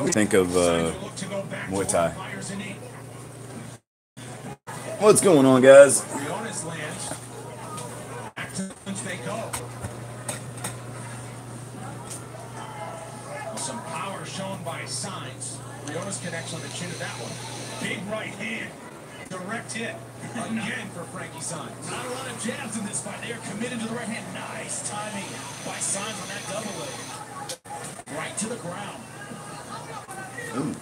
Think of Muay Thai. What's going on, guys? Some power shown by Signs. Riona's connects on the chin of that one. Big right hand. Direct hit. Again for Frankie Signs. Not a lot of jabs in this fight. They are committed to the right hand. Nice timing by Signs on that double leg. Right to the ground. Ooh.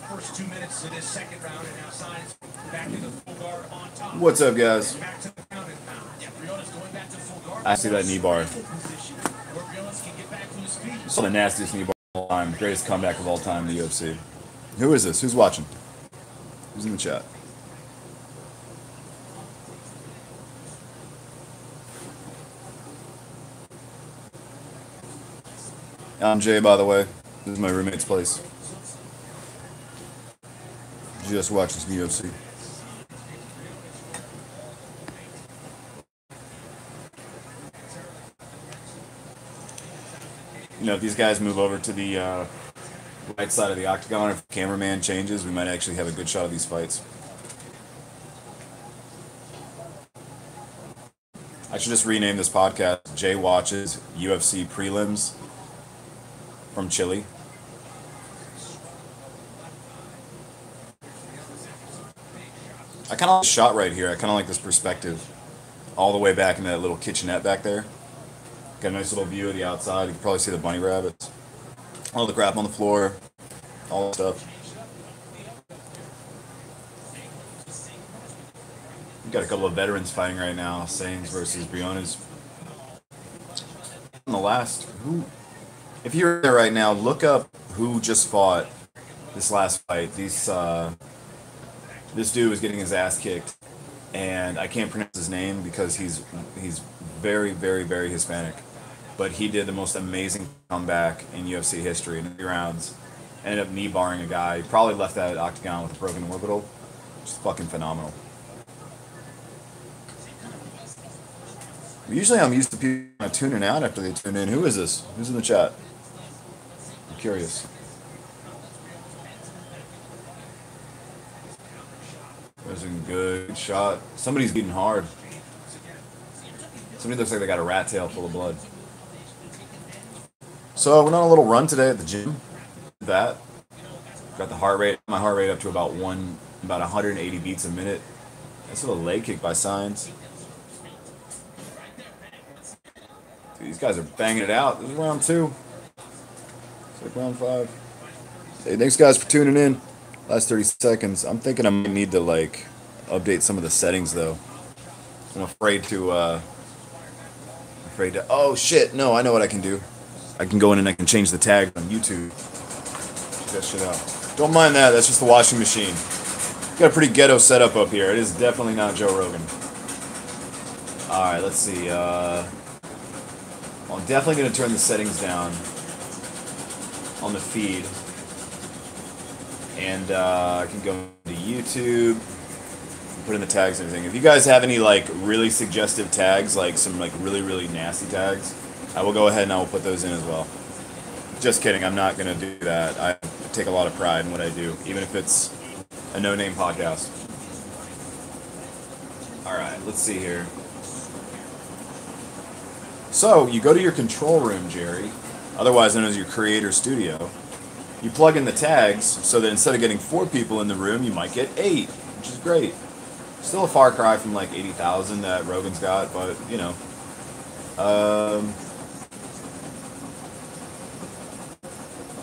First 2 minutes of this second round, and now Signs back into full guard on top. What's up, guys? Back to the pound and pound. Yeah, Riona's going back to full guard. I see that knee bar. Where Riona's can get back to his feet. It's the nastiest knee bar of all time. Greatest comeback of all time in the UFC. Who is this? Who's watching? Who's in the chat? I'm Jay, by the way. This is my roommate's place. Just watching some UFC. You know, if these guys move over to the right side of the octagon, if the cameraman changes, we might actually have a good shot of these fights. I should just rename this podcast Jay Watches UFC Prelims from Chile. I kind of like the shot right here. I kind of like this perspective. All the way back in that little kitchenette back there. Got a nice little view of the outside. You can probably see the bunny rabbits. All the crap on the floor. All that stuff. We've got a couple of veterans fighting right now. Sainz versus Briones. In the last... If you're there right now, look up who just fought this last fight. This dude was getting his ass kicked, and I can't pronounce his name because he's very, very, very Hispanic. But he did the most amazing comeback in UFC history in 3 rounds. Ended up knee barring a guy. He probably left that octagon with a broken orbital. Just fucking phenomenal. Usually I'm used to people tuning out after they tune in. Who is this? Who's in the chat? I'm curious. There's a good shot. Somebody's getting hard. Somebody looks like they got a rat tail full of blood. So we're on a little run today at the gym. That got the heart rate, my heart rate up to about 180 beats a minute. That's a little leg kick by Signs. Dude, these guys are banging it out. This is round 2. It's like round 5. Hey, thanks guys for tuning in. Last 30 seconds. I'm thinking I might need to like update some of the settings though. I'm afraid to oh shit, no, I know what I can do. I can go in and I can change the tag on YouTube. Check that shit out. Don't mind that, that's just the washing machine. Got a pretty ghetto setup up here. It is definitely not Joe Rogan. Alright, let's see. Well, I'm definitely gonna turn the settings down on the feed. And I can go to YouTube, put in the tags and everything. If you guys have any like really suggestive tags, like some like really nasty tags, I will go ahead and I will put those in as well. Just kidding, I'm not gonna do that. I take a lot of pride in what I do, even if it's a no-name podcast. All right, let's see here. So you go to your control room, Jerry, otherwise known as your creator studio. You plug in the tags so that instead of getting 4 people in the room, you might get 8, which is great. Still a far cry from like 80,000 that Rogan's got, but you know.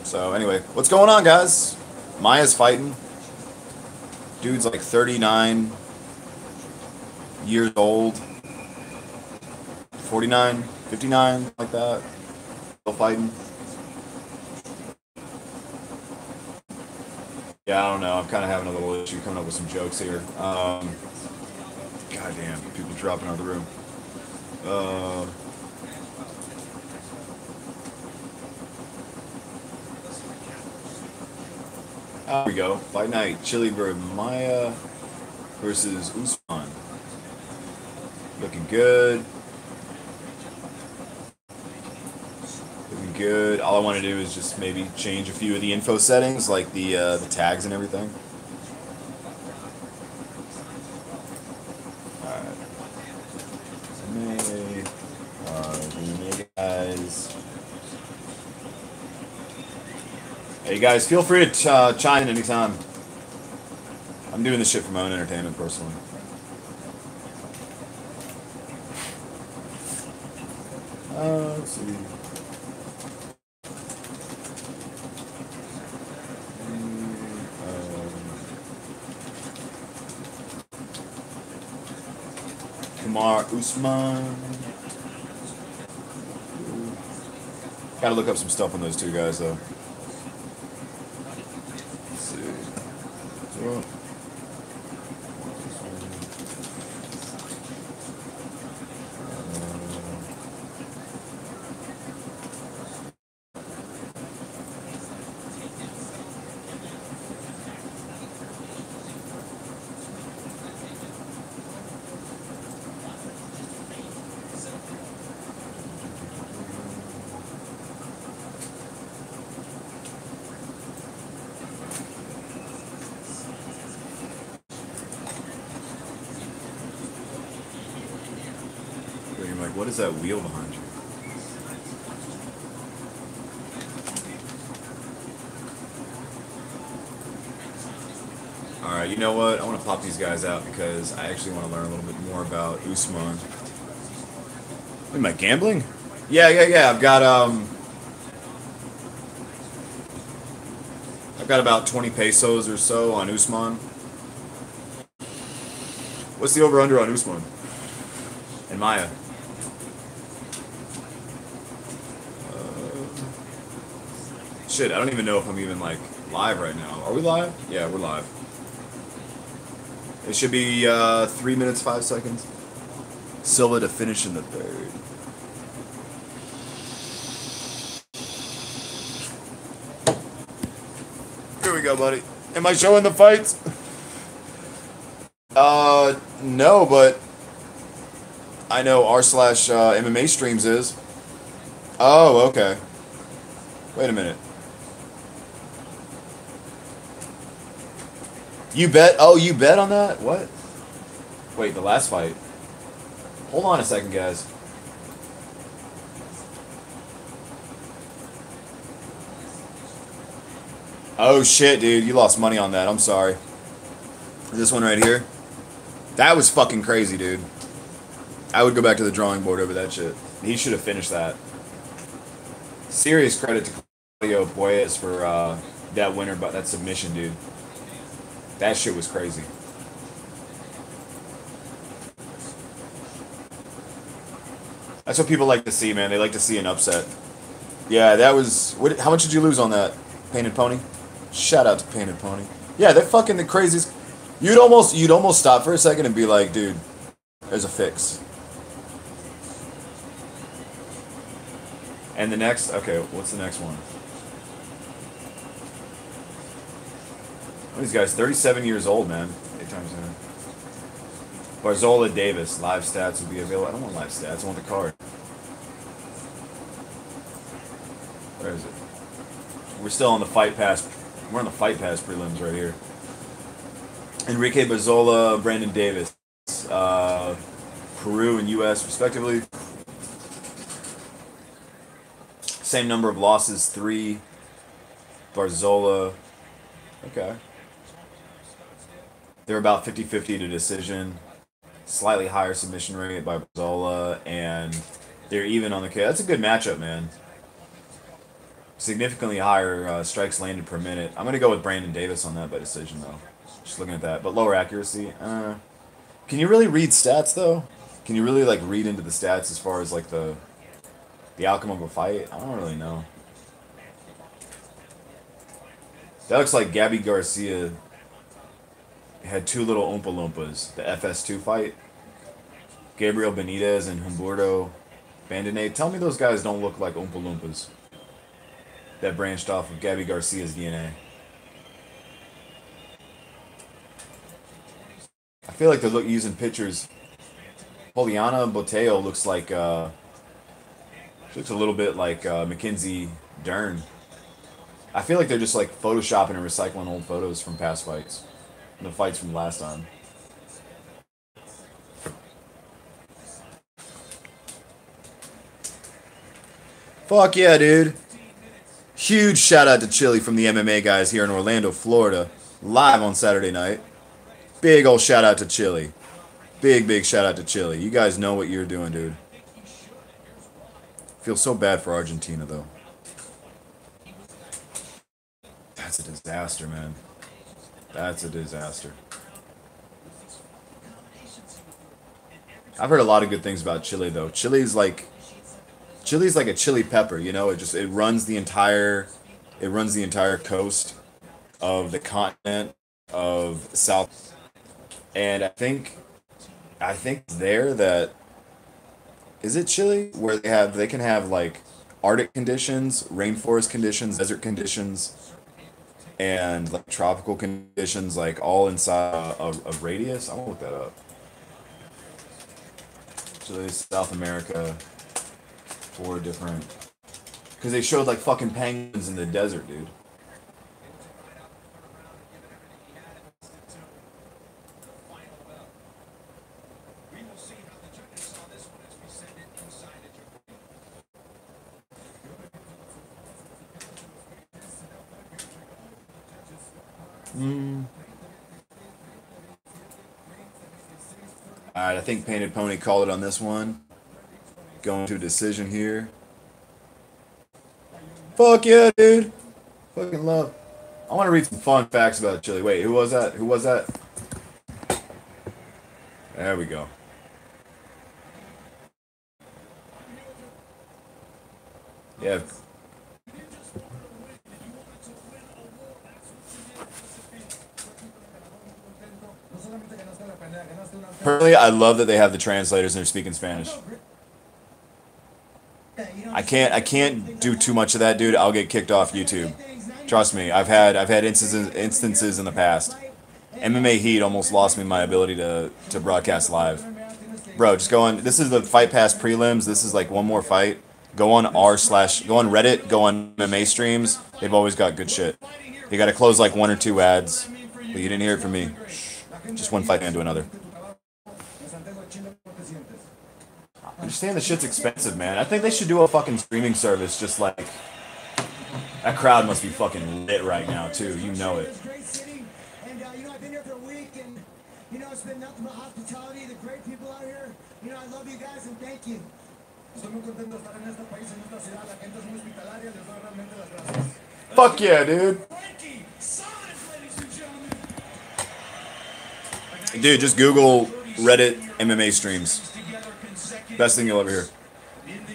So anyway, what's going on, guys? Maia's fighting. Dude's like 39 years old. 49, 59, like that. Still fighting. Yeah, I don't know. I'm kind of having a little issue coming up with some jokes here. God damn, people dropping out of the room. Here we go. Fight night. Chile versus Maia versus Usman. Looking good. Looking good. All I want to do is just maybe change a few of the info settings, like the tags and everything. Alright. Guys. Hey guys, feel free to chime in anytime. I'm doing this shit for my own entertainment, personally. Let's see. Kumar Usman. Gotta look up some stuff on those two guys, though. Let's see. Well, like, what is that wheel behind you? Alright, you know what? I want to pop these guys out because I actually want to learn a little bit more about Usman. Am I gambling? Yeah. I've got about 20 pesos or so on Usman. What's the over-under on Usman? And Maia? Shit, I don't even know if I'm even, like, live right now. Are we live? Yeah, we're live. It should be 3 minutes, 5 seconds. Silva to finish in the third. Here we go, buddy. Am I showing the fights? No, but I know r/MMA streams is. Oh, okay. Wait a minute. You bet? Oh, you bet on that? What? Wait, the last fight. Hold on a second, guys. Oh, shit, dude. You lost money on that. I'm sorry. This one right here. That was fucking crazy, dude. I would go back to the drawing board over that shit. He should have finished that. Serious credit to Claudio Boyes for that winner, but that submission, dude. That shit was crazy. That's what people like to see, man. They like to see an upset. Yeah, that was... how much did you lose on that, Painted Pony? Shout out to Painted Pony. Yeah, they're fucking the craziest... You'd almost stop for a second and be like, dude, there's a fix. And the next... Okay, what's the next one? These guys, 37 years old, man. 8 times in. Barzola Davis, live stats will be available. I don't want live stats, I want the card. Where is it? We're still on the Fight Pass. We're on the Fight Pass prelims right here. Enrique Barzola, Brandon Davis. Peru and U.S. respectively. Same number of losses, 3. Barzola. Okay. They're about 50-50 to decision. Slightly higher submission rate by Barzola, and they're even on the K. That's a good matchup, man. Significantly higher strikes landed per minute. I'm going to go with Brandon Davis on that by decision, though. Just looking at that. But lower accuracy. Can you really read stats, though? Can you really, like, read into the stats as far as, like, the outcome of a fight? I don't really know. That looks like Gabby Garcia had 2 little Oompa Loompas. The FS2 fight. Gabriel Benitez and Humberto Bandinate. Tell me those guys don't look like Oompa Loompas that branched off of Gabby Garcia's DNA. I feel like they're using pictures. Poliana Boteo looks like She looks a little bit like Mackenzie Dern. I feel like they're just like photoshopping and recycling old photos from past fights. The fights from last time. Fuck yeah, dude. Huge shout out to Chile from the MMA guys here in Orlando, Florida. Live on Saturday night. Big old shout out to Chile. Big shout out to Chile. You guys know what you're doing, dude. Feel so bad for Argentina, though. That's a disaster, man. That's a disaster. I've heard a lot of good things about Chile, though. Chile's like a chili pepper, you know. It runs the entire coast of the continent of South. And I think there that is it Chile where they can have like Arctic conditions, rainforest conditions, desert conditions, and like tropical conditions, like all inside of radius. I'm gonna look that up. Chile, South America, 4 different, because they showed like fucking penguins in the desert, dude. Alright, I think Painted Pony called it on this one. Going to a decision here. Fuck yeah, dude. Fucking love. I want to read some fun facts about Chile. Wait, who was that? Who was that? There we go. Yeah. Personally, I love that they have the translators and they're speaking Spanish. I can't do too much of that, dude. I'll get kicked off YouTube. Trust me, I've had instances in the past. MMA Heat almost lost me my ability to broadcast live. Bro, just go on. This is the Fight Pass prelims. This is like one more fight. Go on go on Reddit, go on MMA streams. They've always got good shit. You got to close like 1 or 2 ads, but you didn't hear it from me. Just one fight into another. I understand the shit's expensive, man. I think they should do a fucking streaming service. Just like that crowd must be fucking lit right now too. You know it. I've been here for a week, and it's been nothing but hospitality. The great people out here. I love you guys and thank you. Fuck yeah, dude. Dude, just Google Reddit MMA streams. Best thing you'll ever hear.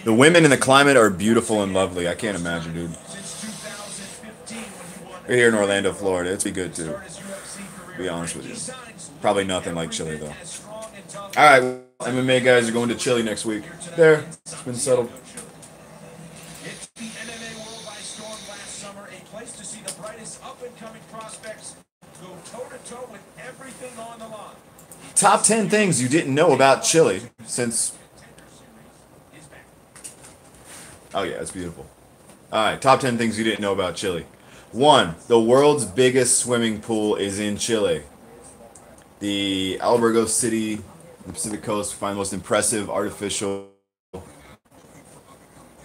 The women in the climate are beautiful and lovely. I can't imagine, dude. We're here in Orlando, Florida. It's be good too. To be honest with you. Probably nothing like Chile though. Alright, MMA guys are going to Chile next week. There. It's been settled. Top 10 things you didn't know about Chile since... Oh yeah, it's beautiful. Alright, top 10 things you didn't know about Chile. 1. The world's biggest swimming pool is in Chile. The Albergo city on the Pacific coast we find the most impressive artificial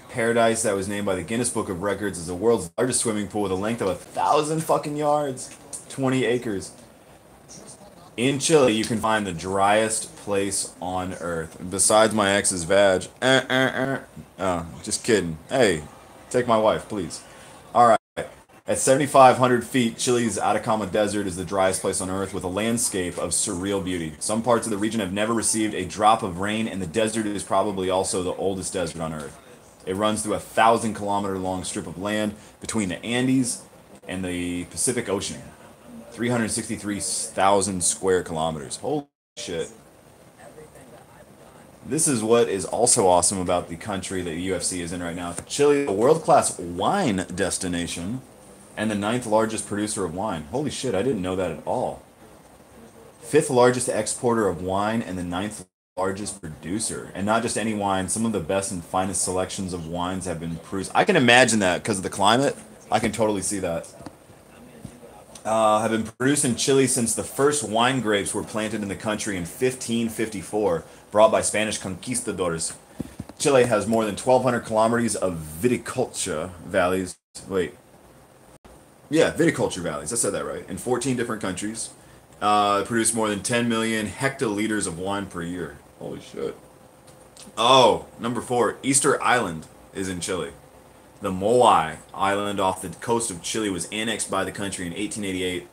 paradise that was named by the Guinness Book of Records as the world's largest swimming pool with a length of 1,000 fucking yards, 20 acres. In Chile, you can find the driest place on earth. Besides my ex's vag. Oh, just kidding. Hey, take my wife, please. Alright. At 7,500 feet, Chile's Atacama Desert is the driest place on earth with a landscape of surreal beauty. Some parts of the region have never received a drop of rain, and the desert is probably also the oldest desert on earth. It runs through a 1,000-kilometer-long strip of land between the Andes and the Pacific Ocean. 363,000 square kilometers. Holy shit. This is what is also awesome about the country that the UFC is in right now. Chile, a world-class wine destination and the 9th largest producer of wine. Holy shit, I didn't know that at all. 5th largest exporter of wine and the 9th largest producer, and not just any wine. Some of the best and finest selections of wines have been produced. I can imagine that because of the climate. I can totally see that. Have been produced in Chile since the first wine grapes were planted in the country in 1554, brought by Spanish conquistadors. Chile has more than 1,200 kilometers of viticulture valleys. Wait. Yeah, viticulture valleys. I said that right. In 14 different countries. Produce more than 10 million hectoliters of wine per year. Holy shit. Oh, number 4. Easter Island is in Chile. The Moai Island off the coast of Chile was annexed by the country in 1888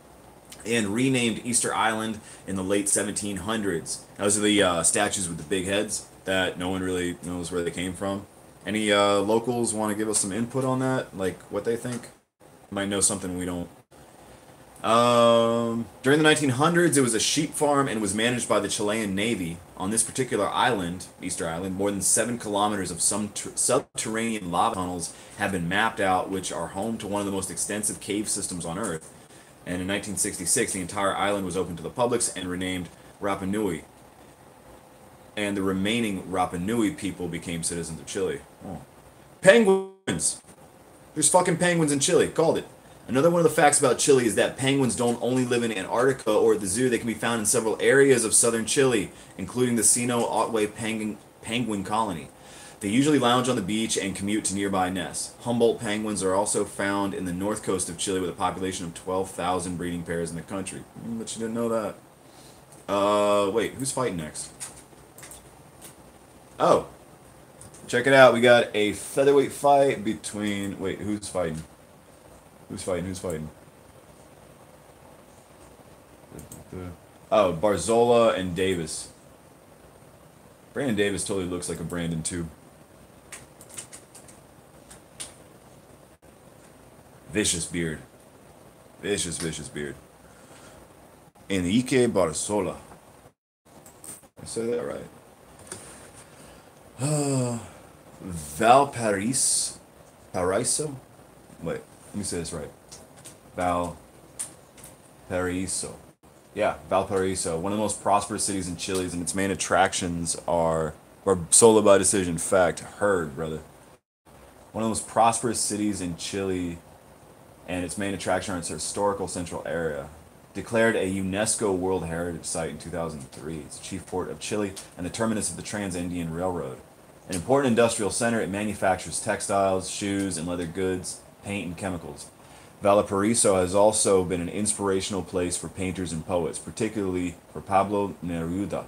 and renamed Easter Island in the late 1700s. Those are the statues with the big heads that no one really knows where they came from. Any locals want to give us some input on that? Like what they think? Might know something we don't. During the 1900s, it was a sheep farm and was managed by the Chilean Navy. On this particular island, Easter Island, more than 7 kilometers of some subterranean lava tunnels have been mapped out, which are home to one of the most extensive cave systems on Earth. And in 1966, the entire island was opened to the public and renamed Rapa Nui. And the remaining Rapa Nui people became citizens of Chile. Oh. Penguins! There's fucking penguins in Chile. Called it. Another one of the facts about Chile is that penguins don't only live in Antarctica or at the zoo. They can be found in several areas of southern Chile, including the Sino Otway penguin colony. They usually lounge on the beach and commute to nearby nests. Humboldt penguins are also found in the north coast of Chile with a population of 12,000 breeding pairs in the country. But you didn't know that. Wait, who's fighting next? Oh, check it out. We got a featherweight fight between... Wait, who's fighting? Who's fighting? Who's fighting? Oh, Barzola and Davis. Brandon Davis totally looks like a Brandon too. Vicious beard. Vicious beard. Enrique Barzola. I said that right. Valparaiso? Wait. Let me say this right. Valparaiso. Yeah, Valparaiso. One of the most prosperous cities in Chile, and its main attractions are solo by decision. Fact. Heard, brother. One of the most prosperous cities in Chile, and its main attraction are its historical central area. Declared a UNESCO World Heritage Site in 2003. It's the chief port of Chile and the terminus of the Trans-Andean Railroad. An important industrial center, it manufactures textiles, shoes, and leather goods, paint, and chemicals. Valparaiso has also been an inspirational place for painters and poets, particularly for Pablo Neruda,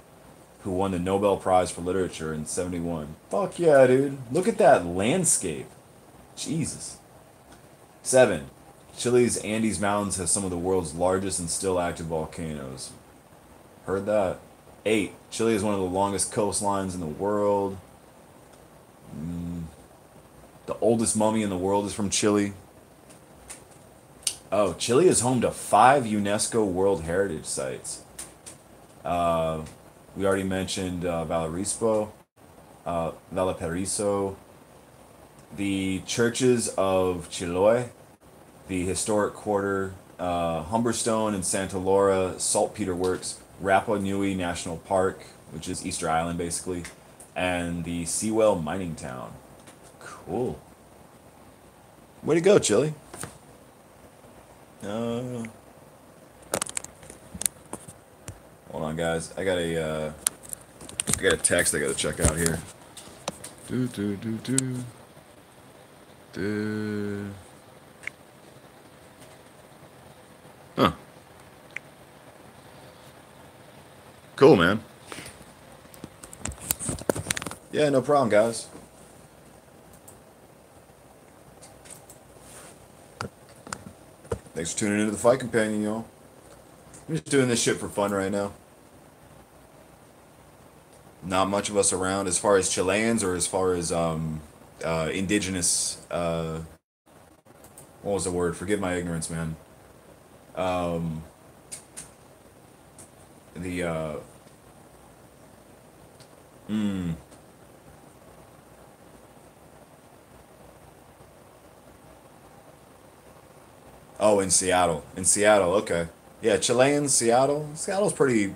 who won the Nobel Prize for Literature in '71. Fuck yeah, dude. Look at that landscape. Jesus. 7. Chile's Andes Mountains has some of the world's largest and still active volcanoes. Heard that. 8. Chile is one of the longest coastlines in the world. The oldest mummy in the world is from Chile. Oh, Chile is home to 5 UNESCO World Heritage Sites. We already mentioned Valparaiso. The churches of Chiloé, the historic quarter, Humberstone and Santa Laura Saltpeter Works, Rapa Nui National Park, which is Easter Island basically, and the Sewell mining town. Cool. Way to go, Chile. Hold on, guys. I got a text I gotta check out here. Huh. Cool, man. Yeah, no problem, guys. Thanks for tuning into the Fight Companion, y'all. I'm just doing this shit for fun right now. Not much of us around as far as Chileans or as far as indigenous. What was the word? Forgive my ignorance, man. Oh, in Seattle. In Seattle, okay. Yeah, Chileans, Seattle. Seattle's pretty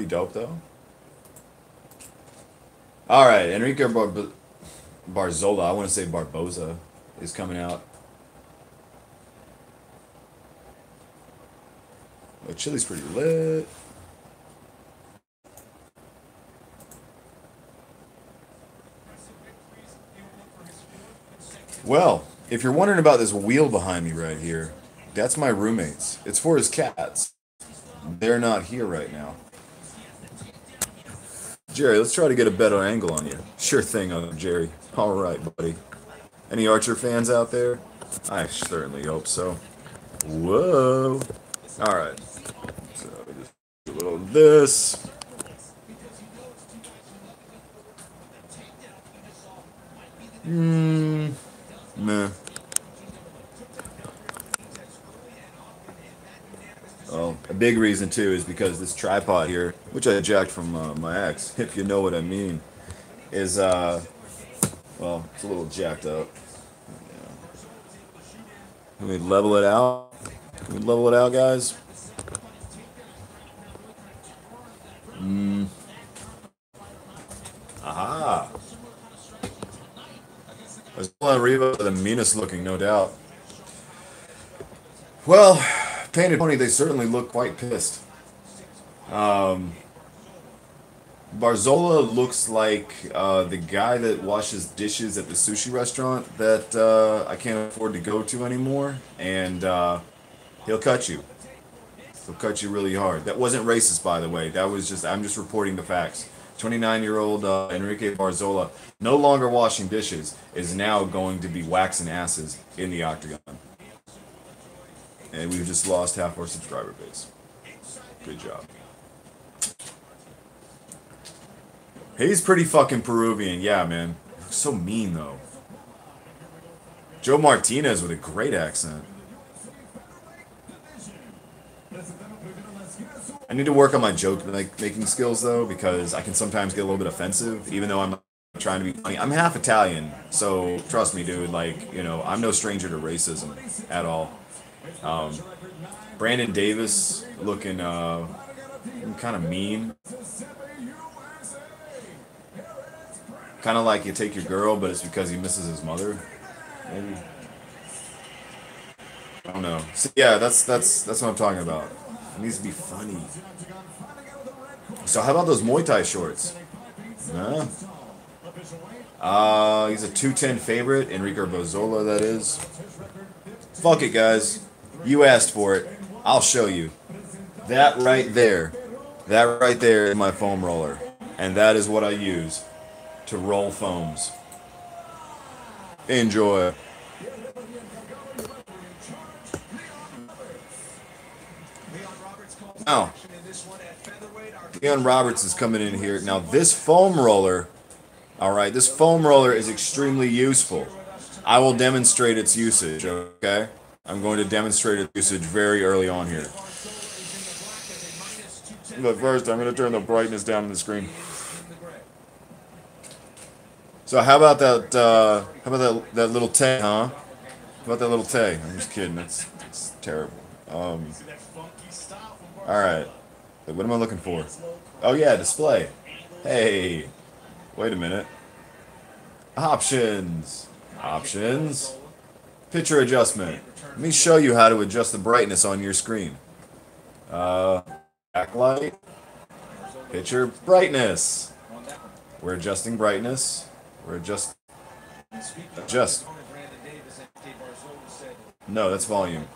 dope, though. All right, Enrique Barzola, I want to say Barboza, is coming out. Oh, Chile's pretty lit. Well, if you're wondering about this wheel behind me right here, that's my roommate's. It's for his cats. They're not here right now. Jerry, let's try to get a better angle on you. Sure thing, Jerry. All right, buddy. Any Archer fans out there? I certainly hope so. Whoa. All right. So just do a little of this. Meh. Well, a big reason too is because this tripod here, which I jacked from my ex, if you know what I mean, is well, it's a little jacked up. Can we level it out? Can we level it out, guys? Aha! I was pulling Reva, the meanest looking, no doubt. Well, Painted Pony, they certainly look quite pissed. Barzola looks like the guy that washes dishes at the sushi restaurant that I can't afford to go to anymore, and he'll cut you. He'll cut you really hard. That wasn't racist, by the way. That was just, I'm just reporting the facts. 29-year-old Enrique Barzola, no longer washing dishes, is now going to be waxing asses in the octagon. And we've just lost half our subscriber base. Good job. He's pretty fucking Peruvian, yeah, man. So mean, though. Joe Martinez with a great accent. I need to work on my joke making skills, though, because I can sometimes get a little bit offensive, even though I'm not trying to be funny. I'm half Italian, so trust me, dude. Like, you know, I'm no stranger to racism at all. Brandon Davis looking kind of mean. Kind of like you take your girl, but it's because he misses his mother. Maybe. I don't know. So, yeah, that's what I'm talking about. It needs to be funny. So how about those Muay Thai shorts? Huh? He's a 210 favorite, Enrique Barzola, that is. Fuck it, guys. You asked for it. I'll show you. That right there is my foam roller. And that is what I use to roll foams. Enjoy. Now, Leon Roberts is coming in here. Now, this foam roller, alright, this foam roller is extremely useful. I will demonstrate its usage, okay? I'm going to demonstrate its usage very early on here. But first, I'm going to turn the brightness down on the screen. So how about that little Tay, huh? How about that little Tay? I'm just kidding. That's terrible. Alright. What am I looking for? Oh yeah, display. Hey. Wait a minute. Options. Options. Picture adjustment. Let me show you how to adjust the brightness on your screen. Backlight. Picture brightness. We're adjusting brightness. We're adjust. No, that's volume.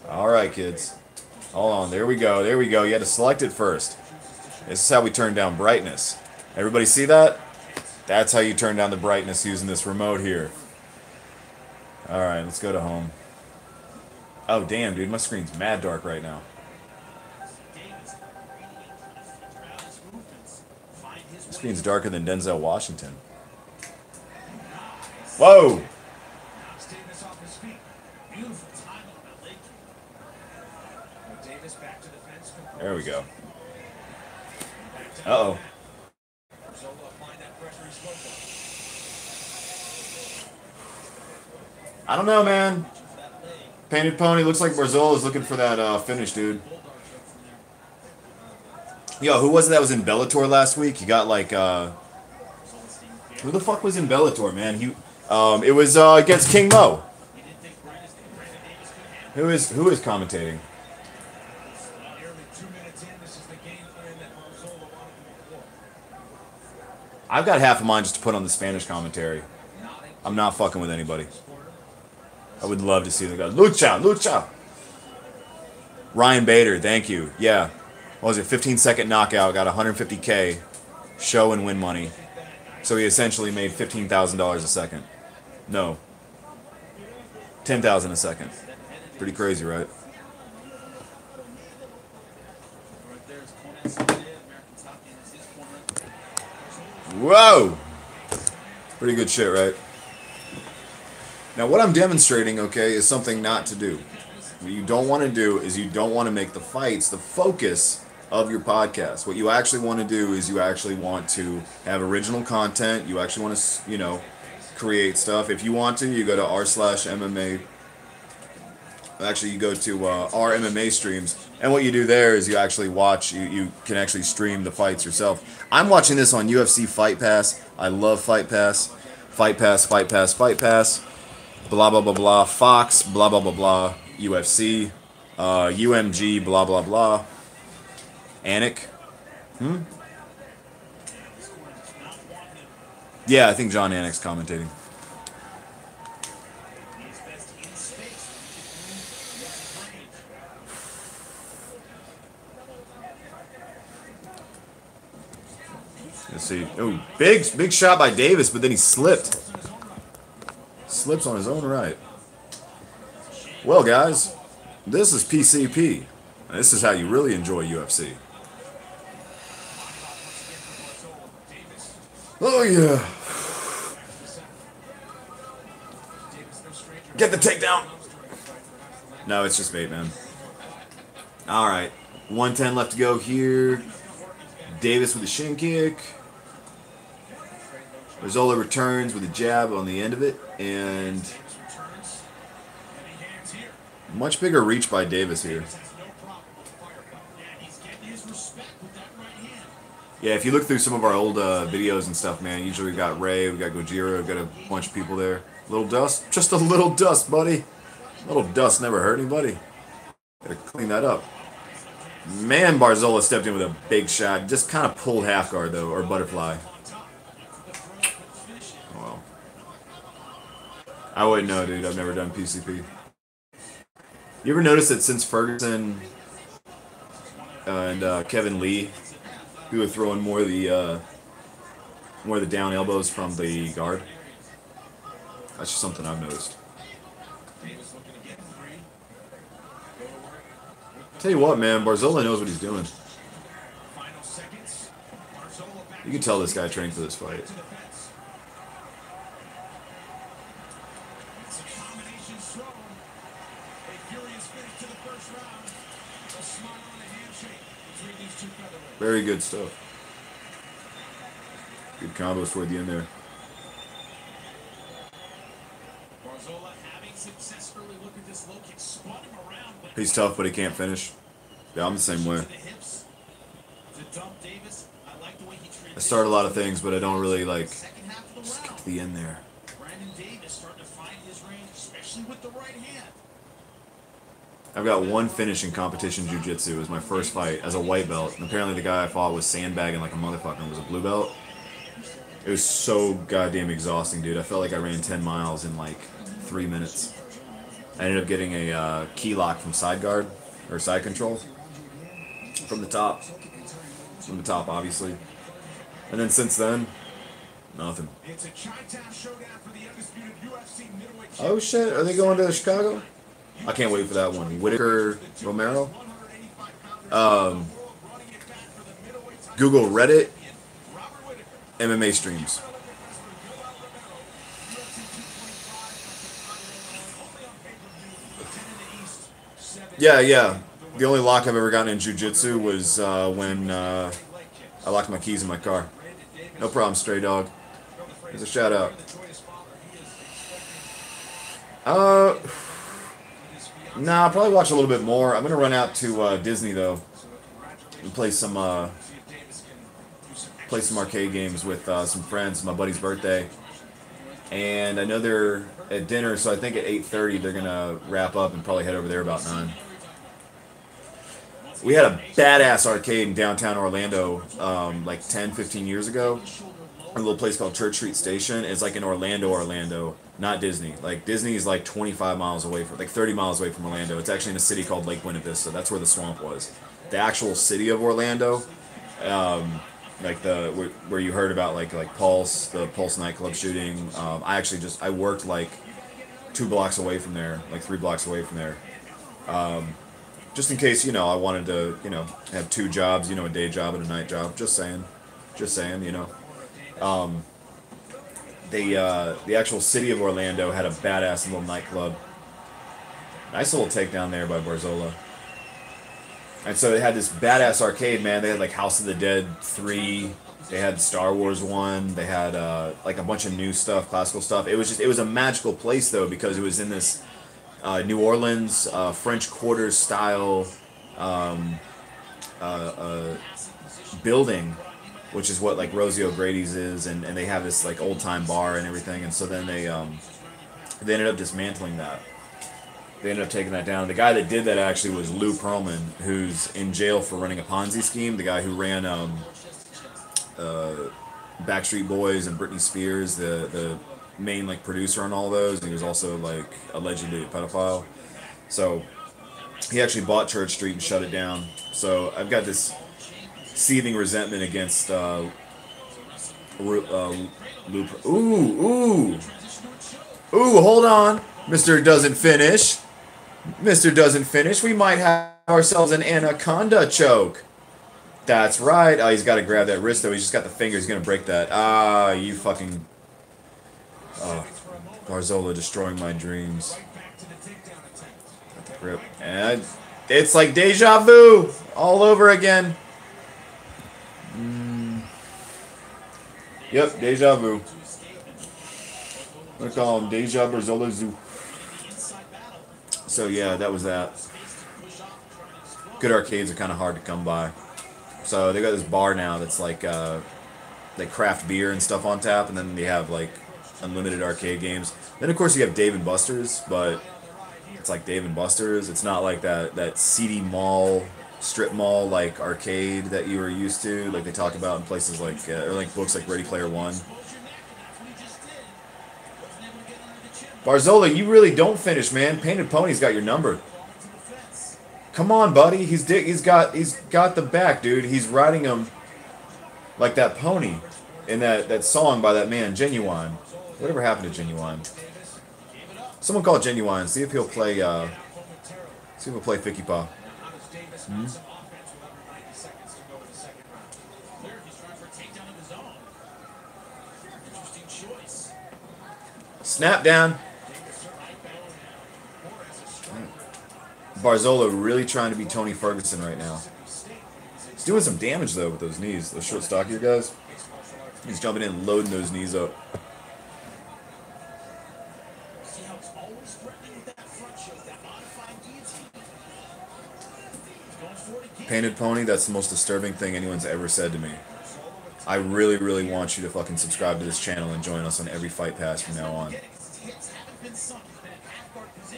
Alright, kids. Hold on. There we go. There we go. You had to select it first. This is how we turn down brightness. Everybody see that? That's how you turn down the brightness using this remote here. Alright, let's go to home. Oh, damn, dude. My screen's mad dark right now. The screen's darker than Denzel Washington. Whoa! There we go. Uh-oh. I don't know, man. Painted Pony looks like Barzola is looking for that finish, dude. Yo, who was it that was in Bellator last week? He got like who the fuck was in Bellator, man? It was against King Mo. Who is commentating? I've got half of mine just to put on the Spanish commentary. I'm not fucking with anybody. I would love to see the guys. Lucha, lucha. Ryan Bader, thank you. Yeah. What was it? 15-second knockout, got 150K, show and win money. So he essentially made $15,000 a second. No. 10,000 a second. Pretty crazy, right? Whoa! Pretty good shit, right? Now, what I'm demonstrating, okay, is something not to do. What you don't want to do is you don't want to make the fights the focus of your podcast. What you actually want to do is you actually want to have original content. You actually want to, you know, create stuff. If you want to, you go to r/MMA. Actually, you go to our MMA streams, and what you do there is you actually watch. You can actually stream the fights yourself. I'm watching this on UFC Fight Pass. I love Fight Pass. Fight Pass, Fight Pass, Fight Pass. Blah blah blah blah. Fox. Blah blah blah blah. UFC. UMG. Blah blah blah. Anik. Yeah, I think John Anik's commentating. Let's see. Oh, big shot by Davis, but then he slipped. Slips on his own right. Well, guys, this is PCP. This is how you really enjoy UFC. Oh, yeah. Get the takedown. No, it's just bait, man. All right. 110 left to go here. Davis with a shin kick. Rizzola returns with a jab on the end of it. And much bigger reach by Davis here. Yeah, if you look through some of our old videos and stuff, man, usually we got Ray, we got Gojira, we got a bunch of people there. Little dust? Just a little dust, buddy. Little dust never hurt anybody. Gotta clean that up. Man, Barzola stepped in with a big shot. Just kind of pulled half guard, though, or butterfly. Oh, well. I wouldn't know, dude. I've never done PCP. You ever notice that since Ferguson and Kevin Lee, who were throwing more of the down elbows from the guard? That's just something I've noticed. Tell you what, man, Barzola knows what he's doing. You can tell this guy trained for this fight. Very good stuff. Good combos toward the end there. He's tough, but he can't finish. Yeah, I'm the same way. I start a lot of things, but I don't really, like, just get to the end there. I've got one finish in competition jiu-jitsu. It was my first fight as a white belt. And apparently the guy I fought was sandbagging like a motherfucker and was a blue belt. It was so goddamn exhausting, dude. I felt like I ran 10 miles in like 3 minutes. I ended up getting a key lock from side guard, or side control. From the top. From the top, obviously. And then since then, nothing. Oh shit, are they going to Chicago? I can't wait for that one. Whitaker Romero. Google Reddit MMA streams. Yeah. The only lock I've ever gotten in jiu-jitsu was when I locked my keys in my car. No problem, stray dog. There's a shout out. Nah, I'll probably watch a little bit more. I'm gonna run out to Disney though and play some play some arcade games with some friends. My buddy's birthday, and I know they're at dinner, so I think at 8:30 they're gonna wrap up and probably head over there about 9. We had a badass arcade in downtown Orlando like 10, 15 years ago. A little place called Church Street Station. It's like in Orlando, not Disney. Like Disney is like 25 miles away from, like 30 miles away from Orlando. It's actually in a city called Lake Buena Vista. That's where the swamp was. The actual city of Orlando, like the where you heard about like Pulse, the Pulse nightclub shooting. I worked like 2 blocks away from there, like 3 blocks away from there. Just in case, you know, I wanted to, you know, have 2 jobs, you know, a day job and a night job. Just saying, you know. The actual city of Orlando had a badass little nightclub. Nice little takedown there by Barzola. And so they had this badass arcade, man. They had like House of the Dead 3. They had Star Wars 1. They had like a bunch of new stuff, classical stuff. It was a magical place though, because it was in this New Orleans French Quarter style building, which is what like Rosie O'Grady's is, and they have this like old time bar and everything. And so then they ended up dismantling that. They ended up taking that down. The guy that did that actually was Lou Pearlman, who's in jail for running a Ponzi scheme. The guy who ran Backstreet Boys and Britney Spears, the main like producer on all those. He was also like allegedly a pedophile. So he actually bought Church Street and shut it down. So I've got this seething resentment against Lou. Ooh, hold on. Mr. Doesn't finish. Mr. Doesn't finish. We might have ourselves an anaconda choke. That's right. Oh, he's got to grab that wrist, though. He's just got the finger. He's going to break that. Ah, you fucking... Oh, Barzola destroying my dreams. Got the grip. And it's like deja vu all over again. Yep, deja vu. I'm going to call him Deja Barzola Zoo. So yeah, that was that. Good arcades are kind of hard to come by. So they got this bar now that's like they craft beer and stuff on tap, and then they have like unlimited arcade games. Then of course you have Dave & Buster's, but it's like Dave & Buster's. It's not like that seedy mall, strip mall like arcade that you were used to, like they talk about in places like or like books like Ready Player One. Barzola, you really don't finish, man. Painted Pony's got your number. Come on, buddy. He's got the back, dude. He's riding him like that pony in that song by that man, Genuine. Whatever happened to Genuine? Someone call Genuine. See if he'll play. See if he'll play Ficky Paw. Snap down. Barzola really trying to be Tony Ferguson right now. He's doing some damage though with those knees. Those short stockier guys. He's jumping in and loading those knees up. Painted Pony, that's the most disturbing thing anyone's ever said to me. I really, really want you to fucking subscribe to this channel and join us on every Fight Pass from now on.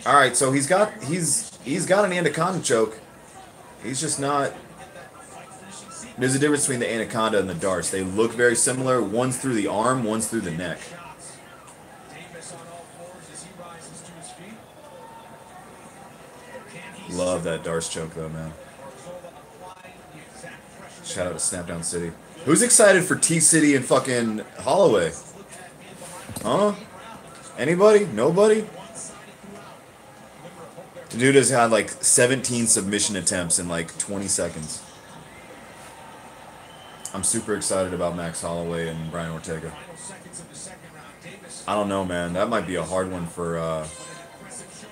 Alright, so he's got an anaconda choke. He's just not... There's a difference between the anaconda and the darts. They look very similar. One's through the arm, one's through the neck. Love that darts choke though, man. Shout out to Snapdown City. Who's excited for T-City and fucking Holloway? Huh? Anybody? Nobody? The dude has had like 17 submission attempts in like 20 seconds. I'm super excited about Max Holloway and Brian Ortega. I don't know, man. That might be a hard one for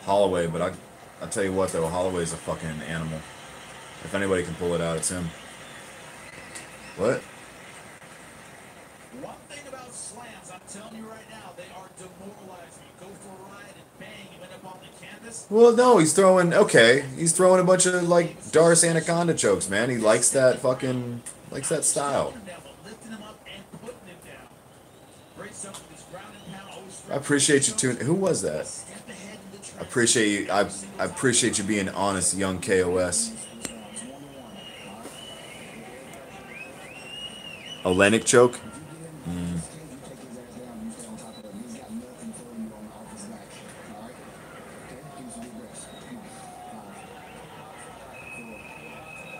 Holloway, but I'll tell you what, though. Holloway's a fucking animal. If anybody can pull it out, it's him. What? One thing about slams, I'm telling you right now, they are demoralizing. You go for a ride and bang, you end up on the canvas. Well, no, he's throwing, okay. He's throwing a bunch of, like, Darce Anaconda chokes, man. He likes that fucking, likes that style. Lifting him up I appreciate you tuning. Who was that? I appreciate you. I appreciate you being honest, young KOS. Olenek choke.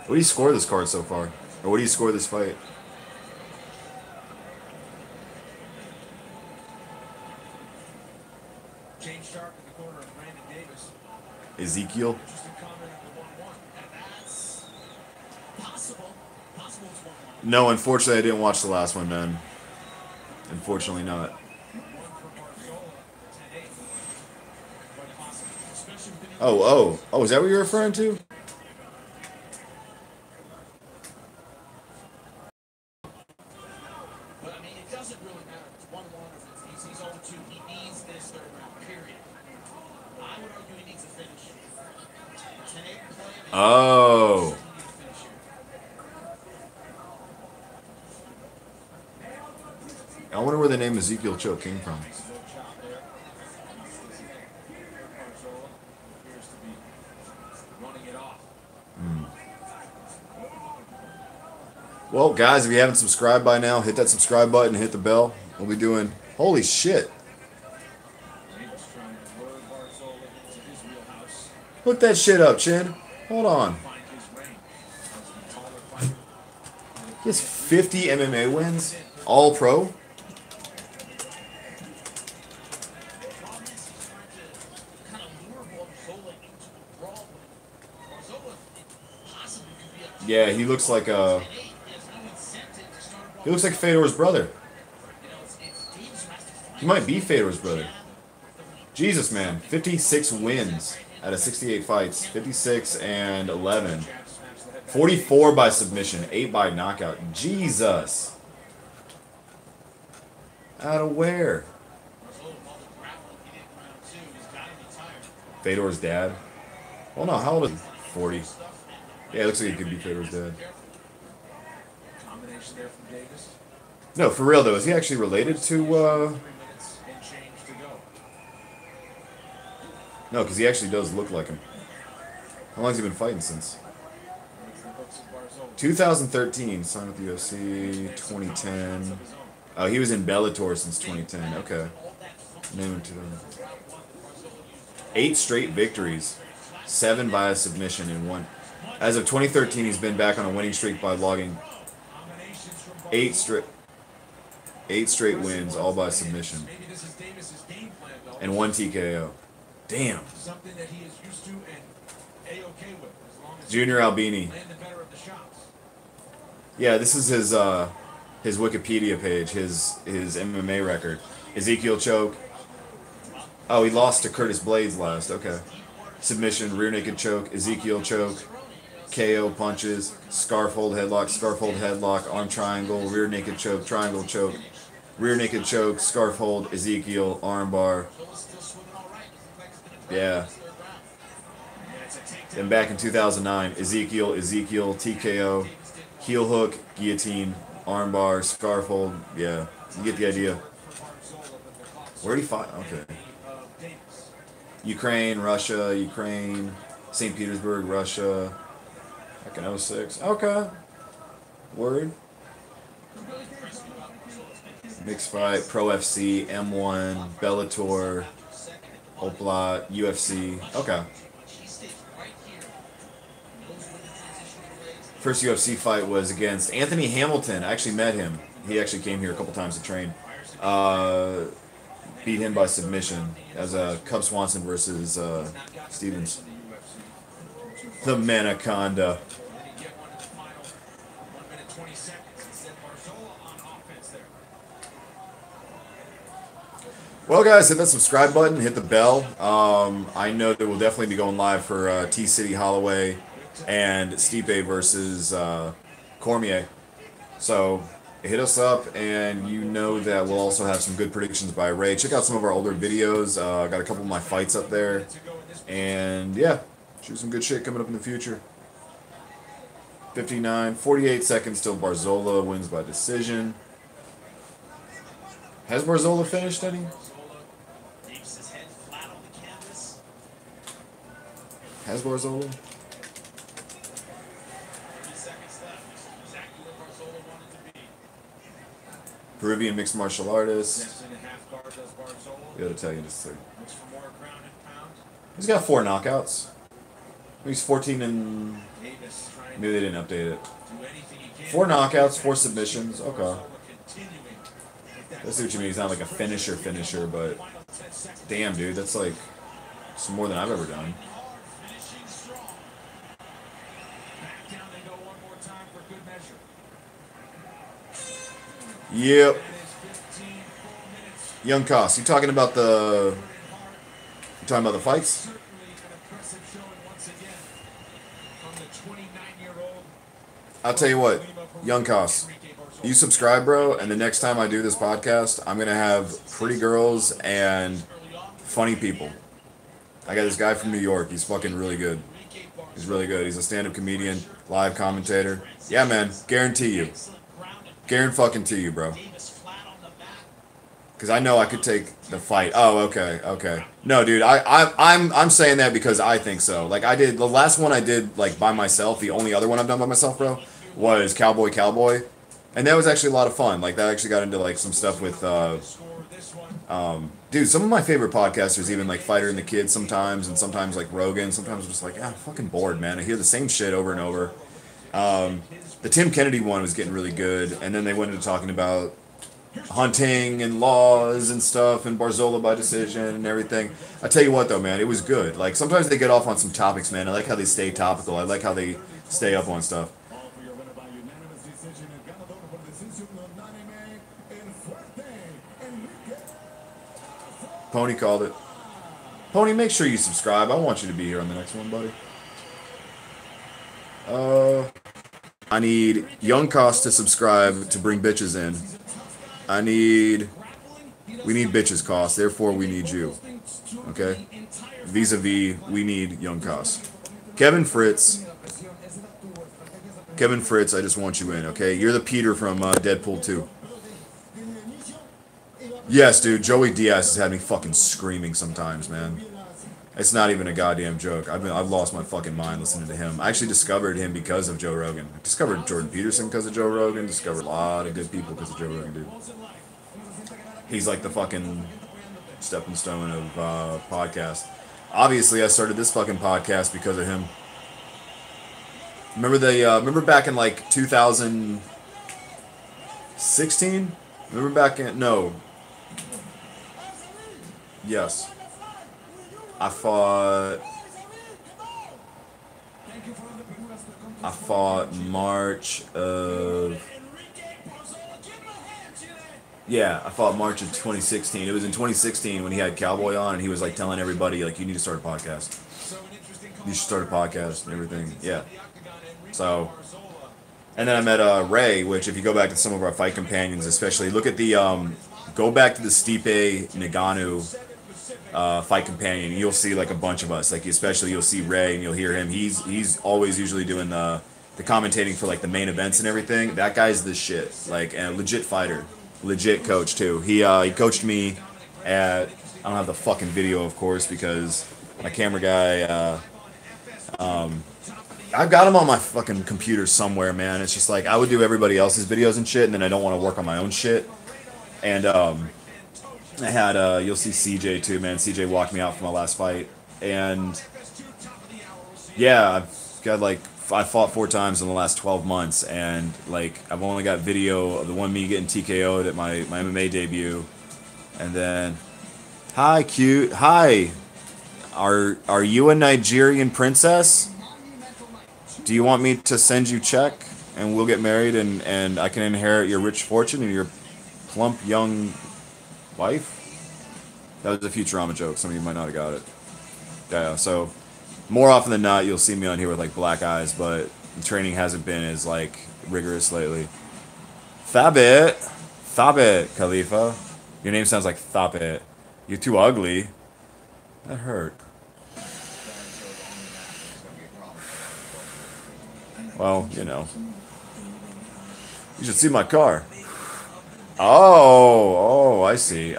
What do you score this card so far? Or what do you score this fight? Ezekiel? No, unfortunately I didn't watch the last one, man. Unfortunately not. Oh, is that what you're referring to? Oh. I wonder where the name Ezekiel Choke came from. Well, guys, if you haven't subscribed by now, hit that subscribe button, hit the bell. We'll be doing... Holy shit. Look that shit up, Chin. Hold on. He has 50 MMA wins? All pro? Yeah, he looks like a... He looks like Fedor's brother. He might be Fedor's brother. Jesus, man. 56 wins out of 68 fights. 56 and 11. 44 by submission. 8 by knockout. Jesus. Out of where? Fedor's dad. Well, no, how old is he? 40. Yeah, it looks like he could be Fedor's dad. No, for real though, is he actually related to, No, because he actually does look like him. How long has he been fighting since? 2013, signed with the UFC, 2010. Oh, he was in Bellator since 2010, okay. Name him to them. 8 straight victories, 7 via submission in 1. As of 2013, he's been back on a winning streak by logging 8 straight wins, all by submission, and 1 TKO. Damn. Junior Albini. Yeah, this is his Wikipedia page, his MMA record. Ezekiel choke. Oh, he lost to Curtis Blades last. Okay. Submission, rear naked choke, Ezekiel choke, KO punches, scarf hold headlock, arm triangle, rear naked choke, triangle choke, rear naked choke, scarf hold, Ezekiel, arm bar. Yeah. Then back in 2009, Ezekiel, TKO, heel hook, guillotine, arm bar, scarf hold. Yeah, you get the idea. Where did he fight? Okay. Ukraine, St. Petersburg, Russia. Back in 06. Okay. Word. Mixed fight, Pro FC, M1, Bellator, Oplat, UFC. Okay. First UFC fight was against Anthony Hamilton. I actually met him. He actually came here a couple times to train. Beat him by submission. That was Cub Swanson versus Stevens. The Manaconda. Well, guys, hit that subscribe button, hit the bell. I know that we'll definitely be going live for T-City Holloway and Stipe versus Cormier. So hit us up, and you know that we'll also have some good predictions by Ray. Check out some of our older videos. I got a couple of my fights up there. And yeah, shoot some good shit coming up in the future. 48 seconds till Barzola wins by decision. Has Barzola finished, Eddie? Has Barzola? 30 seconds left. Exactly where Barzola wanted to be. Peruvian mixed martial artist. 6.5 guard does Barzola. We gotta tell you this thing. Looks for more ground and pound. He's got 4 knockouts. He's 14 and Davis trying maybe they didn't update it. to do anything he can. 4 knockouts, 4 submissions. Okay. Barzola continuing with that I see what you mean. He's not like a finisher, but final 10 seconds. damn, dude, that's like some more than I've ever done. Finishing strong. Back down they go one more time for good measure. Yep. That is 15 full minutes. Young Koss. You talking about the? You talking about the fights? Certainly an impressive showing once again from the 29-year-old. I'll tell you what, Young Koss. You subscribe, bro, and the next time I do this podcast, I'm gonna have pretty girls and funny people. I got this guy from New York. He's fucking really good. He's really good. He's a stand-up comedian, live commentator. Yeah, man, guarantee you. Guarantee you, bro. Because I know I could take the fight. Oh, okay. No, dude, I'm saying that because I think so. Like I did the last one I did like by myself. The only other one I've done by myself, bro, was Cowboy, and that was actually a lot of fun. Like that actually got into like some stuff with dude, some of my favorite podcasters, even like Fighter and the Kid sometimes, and sometimes like Rogan. Sometimes I'm just like, I'm fucking bored, man. I hear the same shit over and over. The Tim Kennedy one was getting really good, and then they went into talking about hunting and laws and stuff, and Barzola by decision and everything. I tell you what, though, man, it was good. Like sometimes they get off on some topics, man. I like how they stay topical. I like how they stay up on stuff. Pony called it. Pony, make sure you subscribe. I want you to be here on the next one, buddy. I need Young Koss to subscribe to bring bitches in. We need bitches, Koss. Therefore, we need you. Okay? Vis-a-vis, we need Young Koss. Kevin Fritz, I just want you in, okay? You're the Peter from Deadpool 2. Yes, dude, Joey Diaz has had me fucking screaming sometimes, man. It's not even a goddamn joke. I've lost my fucking mind listening to him. I actually discovered him because of Joe Rogan. I discovered Jordan Peterson because of Joe Rogan. Discovered a lot of good people because of Joe Rogan, dude. He's like the fucking stepping stone of podcast. Obviously, I started this fucking podcast because of him. Remember back in like 2016? Remember back in Yes. I fought March of... Yeah, I fought March of 2016. It was in 2016 when he had Cowboy on, and he was like telling everybody, like, you need to start a podcast. You should start a podcast and everything. Yeah. So... And then I met Ray, which if you go back to some of our fight companions, especially, look at the... go back to the Stipe Ngannou fight companion. You'll see like a bunch of us. Like especially you'll see Ray and you'll hear him. He's always usually doing the commentating for like the main events and everything. That guy's the shit. Like a legit fighter, legit coach too. He coached me at... I don't have the fucking video, of course, because my camera guy... I've got him on my fucking computer somewhere, man. It's just like I would do everybody else's videos and shit, and then I don't want to work on my own shit. And I had you'll see CJ too, man. CJ walked me out for my last fight, and yeah, I've got like I fought 4 times in the last 12 months, and like I've only got video of the one me getting TKO'd at my MMA debut, and then hi cute, hi, are you a Nigerian princess? Do you want me to send you check and we'll get married and I can inherit your rich fortune and your plump young wife? That was a Futurama joke. Some of you might not have got it. Yeah, so more often than not, you'll see me on here with like black eyes, but the training hasn't been as like rigorous lately. Thabit, Khalifa. Your name sounds like Thabit. You're too ugly. That hurt. Well, you know. You should see my car. Oh, I see.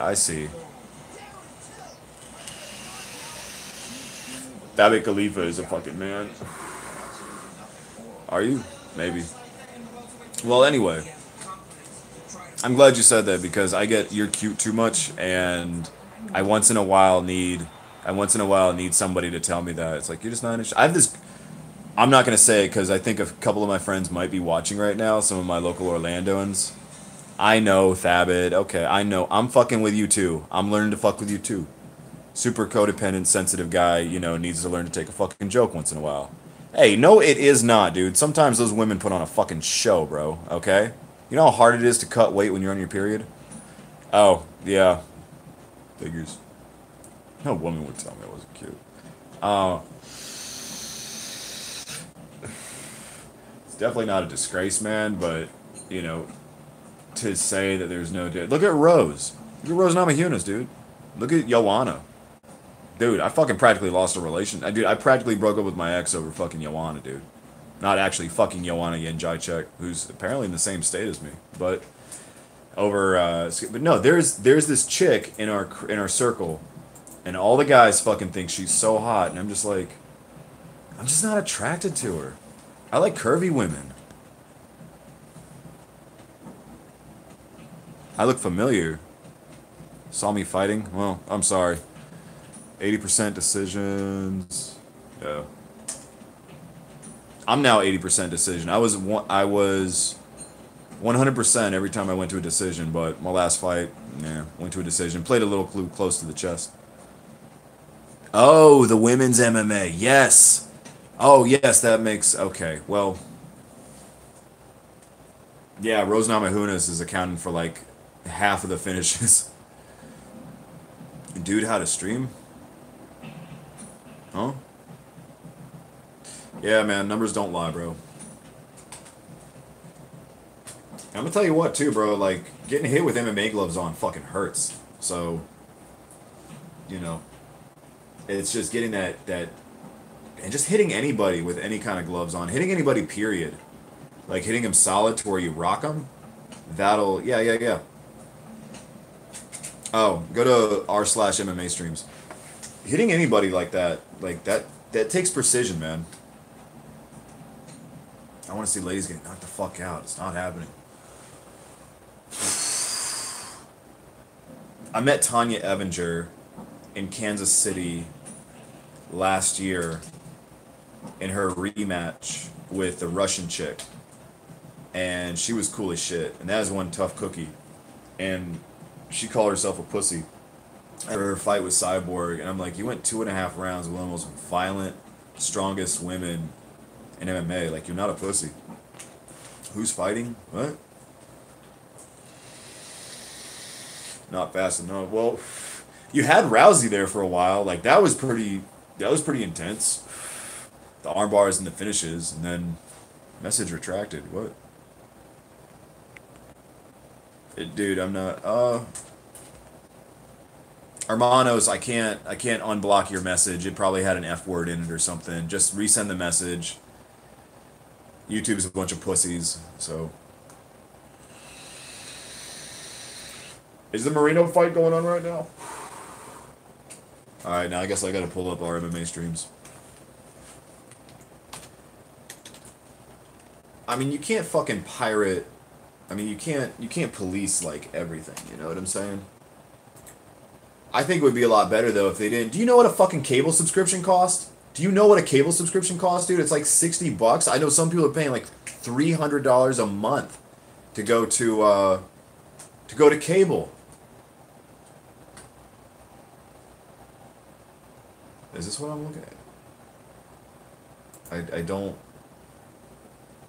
Thabit Khalifa is a fucking man. Are you? Maybe. Well, anyway. I'm glad you said that because I get you're cute too much, and I once in a while need somebody to tell me that. It's like, you're just not interested. I have this. I'm not gonna say it because I think a couple of my friends might be watching right now. Some of my local Orlandoans. I know, Thabit. Okay, I know. I'm fucking with you too. I'm learning to fuck with you too. Super codependent, sensitive guy, you know, needs to learn to take a fucking joke once in a while. Hey, no, it is not, dude. Sometimes those women put on a fucking show, bro. Okay? You know how hard it is to cut weight when you're on your period? Oh, yeah. Figures. No woman would tell me I wasn't cute. It's definitely not a disgrace, man, but, you know, to say that there's no... Look at Rose. Look at Rose Namajunas, dude. Look at Joanna. Dude, I fucking practically lost a relation. Dude, I practically broke up with my ex over fucking Joanna, dude. Not actually fucking Joanna Jędrzejczyk, who's apparently in the same state as me, but over. But no, there's this chick in our circle, and all the guys fucking think she's so hot, and I'm just like, I'm just not attracted to her. I like curvy women. I look familiar. Saw me fighting? Well, I'm sorry. 80% decisions. Yeah. I'm now 80% decision. I was 100% every time I went to a decision, but my last fight, yeah, went to a decision. Played a little close to the chest. Oh, the women's MMA. Yes. Oh, yes, that makes... Okay, well... Yeah, Rose Namajunas is accounting for, like, half of the finishes. Dude, how to stream? Huh? Yeah, man, numbers don't lie, bro. I'm gonna tell you what, too, bro. Like, getting hit with MMA gloves on fucking hurts. So, you know, it's just getting that, and just hitting anybody with any kind of gloves on, hitting anybody, period. Like, hitting them solid to where you rock them, that'll, yeah. Oh, go to r/MMA streams. Hitting anybody like that takes precision, man. I want to see ladies get knocked the fuck out. It's not happening. I met Tanya Evinger in Kansas City last year in her rematch with the Russian chick. And she was cool as shit. And that was one tough cookie. And she called herself a pussy after her fight with Cyborg. And I'm like, you went 2.5 rounds with one of the most violent, strongest women in MMA. Like, you're not a pussy. Who's fighting? What? Not fast enough. Well, you had Rousey there for a while. Like, that was pretty intense. The arm bars and the finishes, and then message retracted. What? Dude, I'm not. Hermanos, I can't unblock your message. It probably had an F word in it or something. Just resend the message. YouTube's a bunch of pussies, so. Is the Marino fight going on right now? Alright, now I guess I gotta pull up our MMA streams. I mean, you can't fucking pirate. I mean, you can't police, like, everything, you know what I'm saying? I think it would be a lot better, though, if they didn't. Do you know what a fucking cable subscription costs? Do you know what a cable subscription costs, dude? It's like $60. I know some people are paying like $300 a month to go to cable. Is this what I'm looking at? I don't.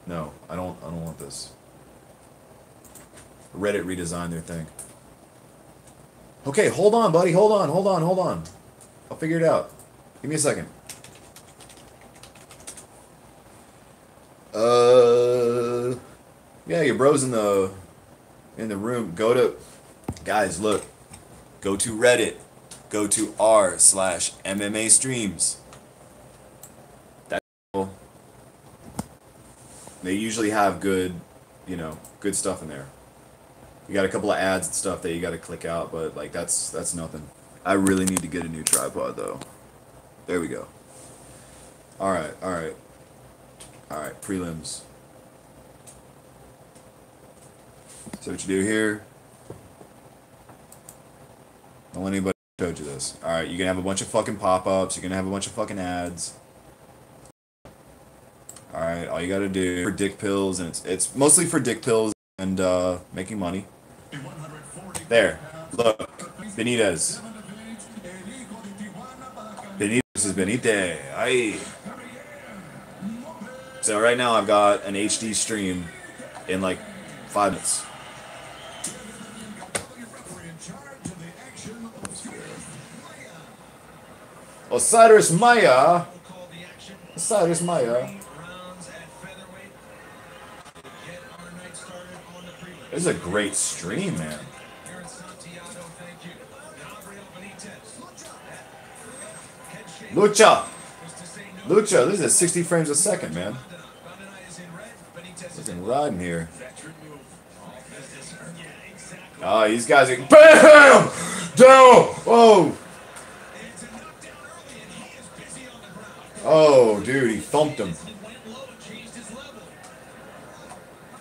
No, I don't want this. Reddit redesigned their thing. Okay, hold on, buddy. Hold on. I'll figure it out. Give me a second. Yeah, your bro's in the room. Guys, look. Go to Reddit. Go to r/MMA streams. That's cool. They usually have good stuff in there. You got a couple of ads and stuff that you got to click out, but like that's nothing. I really need to get a new tripod though. There we go. Alright, alright. Alright, prelims. So what you do here. Don't let anybody show you this. Alright, you're gonna have a bunch of fucking pop-ups, you're gonna have a bunch of fucking ads. Alright, all you gotta do for dick pills, and it's mostly for dick pills and making money. There. Look. Benitez. Benitez is Benitez. Aye. So right now I've got an HD stream in like 5 minutes. Osiris Maia. Osiris Maia. This is a great stream, man. Lucha! Lucha, this is 60 frames a second, man. Fucking riding here. Oh, these guys are... BAM! Down! Whoa! Oh, dude, he thumped him.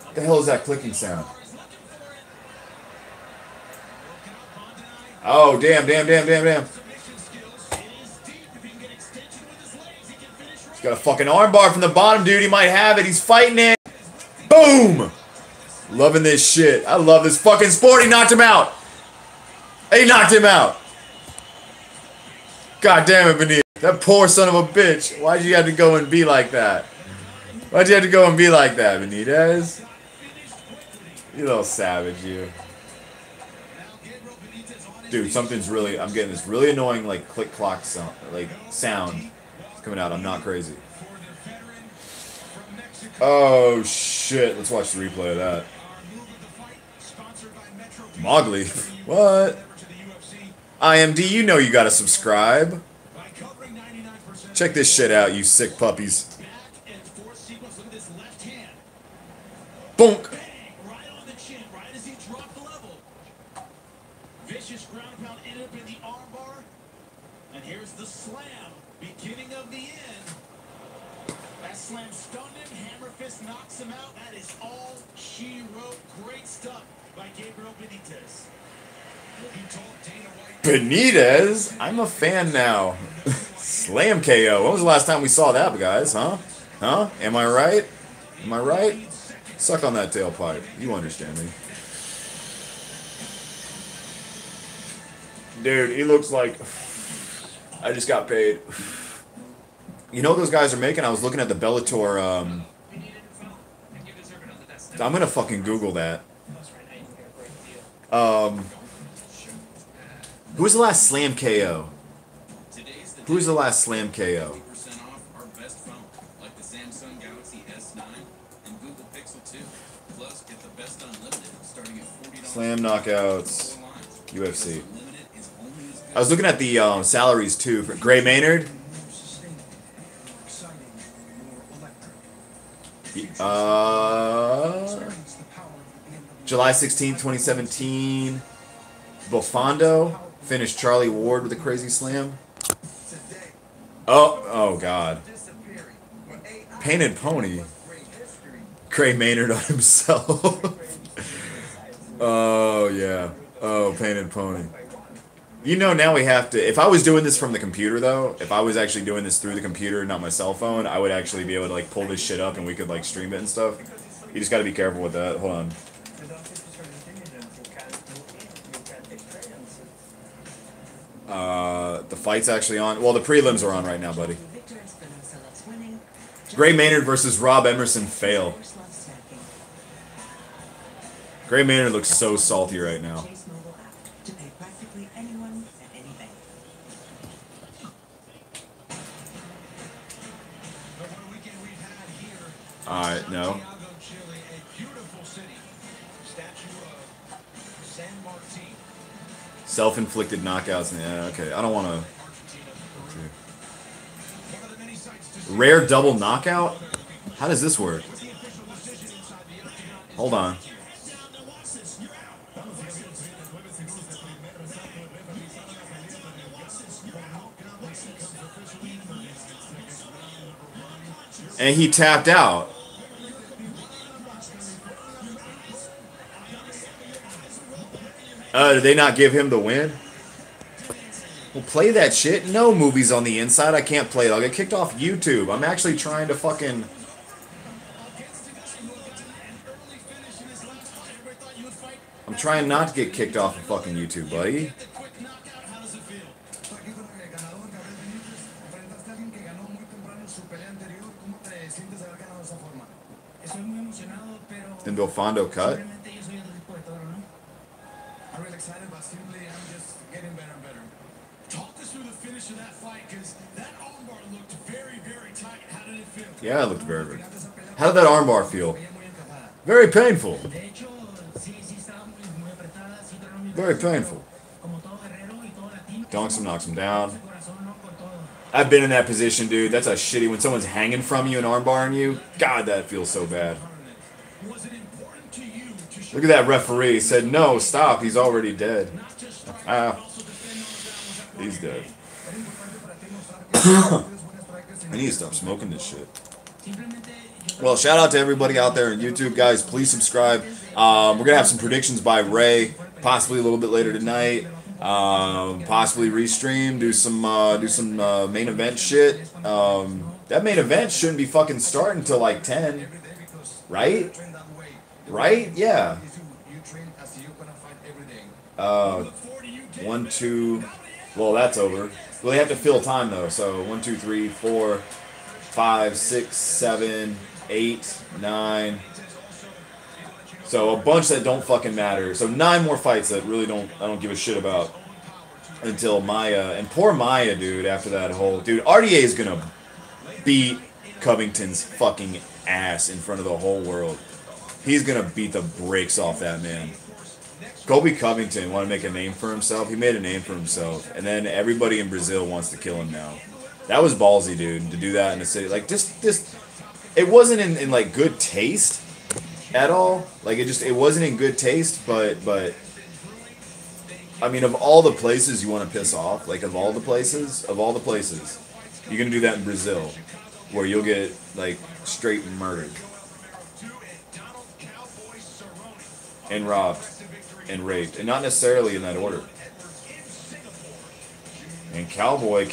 What the hell is that clicking sound? Oh, damn. He's got a fucking armbar from the bottom, dude. He might have it. He's fighting it. Boom! Loving this shit. I love this fucking sport. He knocked him out. He knocked him out. God damn it, Benitez. That poor son of a bitch. Why'd you have to go and be like that? Why'd you have to go and be like that, Benitez? You little savage, you. Dude, something's really... I'm getting this really annoying, like, click-clock sound. Like, sound coming out. I'm not crazy. Oh, shit. Let's watch the replay of that. Mowgli. What? IMD, you know you gotta subscribe. Check this shit out, you sick puppies. Bonk. Vicious ground pound ended up in the armbar. And here's the slam. Beginning of the end. That slam stunned him. Hammer fist knocks him out. That is all she wrote. Great stuff by Gabriel Benitez. Benitez? I'm a fan now. Slam KO. When was the last time we saw that, guys? Huh? Huh? Am I right? Am I right? Suck on that tailpipe. You understand me. Dude, he looks like... I just got paid. You know what those guys are making? I was looking at the Bellator, I'm gonna fucking Google that. Who was the last Slam KO? Who was the last Slam KO? Slam knockouts. UFC. I was looking at the salaries too for Gray Maynard. July 16th, 2017. Bofondo finished Charlie Ward with a crazy slam. Oh God. Painted Pony. Gray Maynard on himself. Oh yeah. Oh, Painted Pony. You know, now we have to... If I was doing this from the computer, though, if I was actually doing this through the computer, not my cell phone, I would actually be able to, like, pull this shit up and we could, like, stream it and stuff. You just gotta be careful with that. Hold on. The fight's actually on. Well, the prelims are on right now, buddy. Gray Maynard versus Rob Emerson fail. Gray Maynard looks so salty right now. Alright, no. Self-inflicted knockouts. Yeah, okay. I don't want to... Rare double knockout? How does this work? Hold on. And he tapped out. Did they not give him the win? Well, play that shit. No movies on the inside. I can't play it. I'll get kicked off YouTube. I'm actually trying to fucking... I'm trying not to get kicked off of fucking YouTube, buddy. Then Belfondo cut. I'm really excited, but simply I'm just getting better and better. Talk us through the finish of that fight, because that armbar looked very, very tight. How did it feel? Yeah, it looked very, very. How did that armbar feel? Very painful. Very painful. Donks him, knocks him down. I've been in that position, dude. That's a shitty when someone's hanging from you and armbarring you. God, that feels so bad. Look at that referee. He said, no, stop. He's already dead. He's dead. I need to stop smoking this shit. Well, shout out to everybody out there on YouTube, guys. Please subscribe. We're going to have some predictions by Ray, possibly a little bit later tonight. Possibly restream, do some main event shit. That main event shouldn't be fucking starting until like 10, right? Right? Yeah. 1, 2. Well, that's over. Well, they have to fill time though. So 1, 2, 3, 4, 5, 6, 7, 8, 9. So a bunch that don't fucking matter. So 9 more fights that really I don't give a shit about until Maia. And poor Maia, dude, after that whole... Dude, RDA is going to beat Covington's fucking ass in front of the whole world. He's going to beat the brakes off that man. Colby Covington wanted to make a name for himself. He made a name for himself. And then everybody in Brazil wants to kill him now. That was ballsy, dude, to do that in a city. Like, just it wasn't in like, good taste at all. Like, it wasn't in good taste, but I mean, of all the places you want to piss off, like, of all the places, you're going to do that in Brazil, where you'll get, like, straight murdered. And robbed. And raped. And not necessarily in that order. And Cowboy,